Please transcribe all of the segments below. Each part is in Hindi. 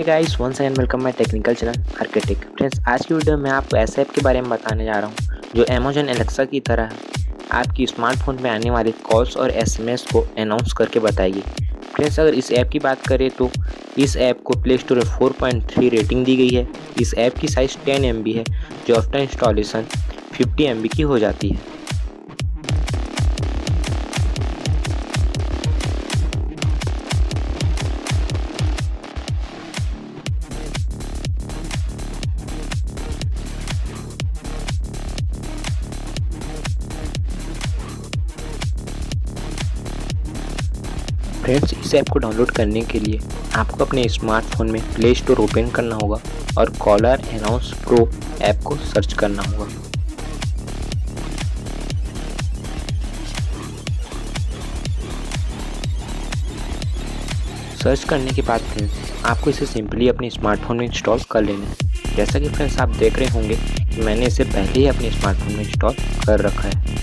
Guys, once again welcome my technical channel architect. Friends, आज की वीडियो में आपको ऐसे ऐप के बारे में बताने जा रहा हूं जो अमेजन एलेक्सा की तरह आपकी स्मार्टफोन में आने वाली कॉल्स और एसएमएस को अनाउंस करके बताएगी। फ्रेंड्स, अगर इस ऐप की बात करें तो इस ऐप को प्ले स्टोर में 4.3 रेटिंग दी गई है। इस ऐप की साइज़ 10 MB है जो आफ्टर इंस्टॉलेशन 50 MB की हो जाती है। फ्रेंड्स, इस ऐप को डाउनलोड करने के लिए आपको अपने स्मार्टफोन में प्ले स्टोर ओपन करना होगा और कॉलर अनाउंस प्रो ऐप को सर्च करना होगा। सर्च करने के बाद फ्रेंड्स आपको इसे सिंपली अपने स्मार्टफोन में इंस्टॉल कर लेना है। जैसा कि फ्रेंड्स आप देख रहे होंगे कि मैंने इसे पहले ही अपने स्मार्टफोन में इंस्टॉल कर रखा है।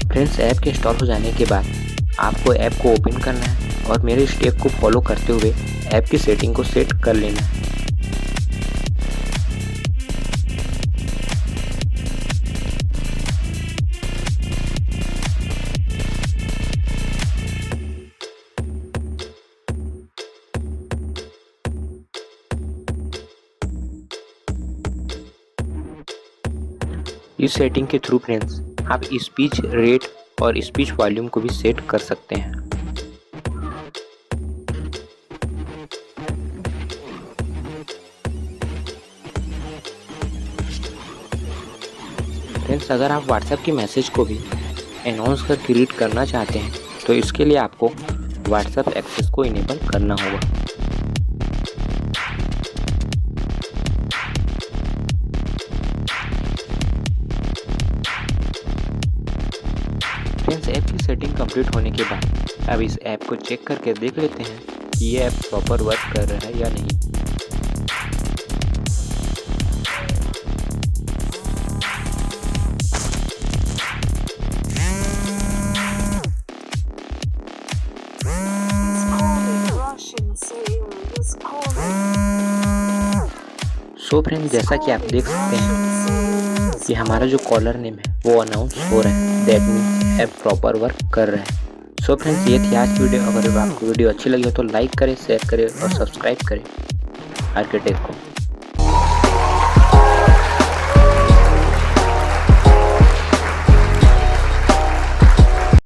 फ्रेंड्स, ऐप के इंस्टॉल हो जाने के बाद आपको ऐप को ओपन करना है और मेरे स्टेप को फॉलो करते हुए ऐप की सेटिंग को सेट कर लेना है। इस सेटिंग के थ्रू फ्रेंड्स आप स्पीच रेट और स्पीच वॉल्यूम को भी सेट कर सकते हैं। फ्रेंड्स, अगर आप व्हाट्सएप के मैसेज को भी अनाउंस करके रीड करना चाहते हैं तो इसके लिए आपको व्हाट्सएप एक्सेस को इनेबल करना होगा। फ्रेंड्स, ऐप की सेटिंग कंप्लीट होने के बाद अब इस ऐप को चेक करके देख लेते हैं कि ये ऐप प्रॉपर वर्क कर रहा है या नहीं। सो फ्रेंड्स, जैसा कि आप देख सकते हैं कि हमारा जो कॉलर नेम है वो अनाउंस हो रहा है। That means app proper work कर रहा है। सो फ्रेंड्स, ये थी आज की वीडियो। अगर आपको वीडियो अच्छी लगी हो तो लाइक करें, शेयर करें और सब्सक्राइब करें आर्किटेक्ट को।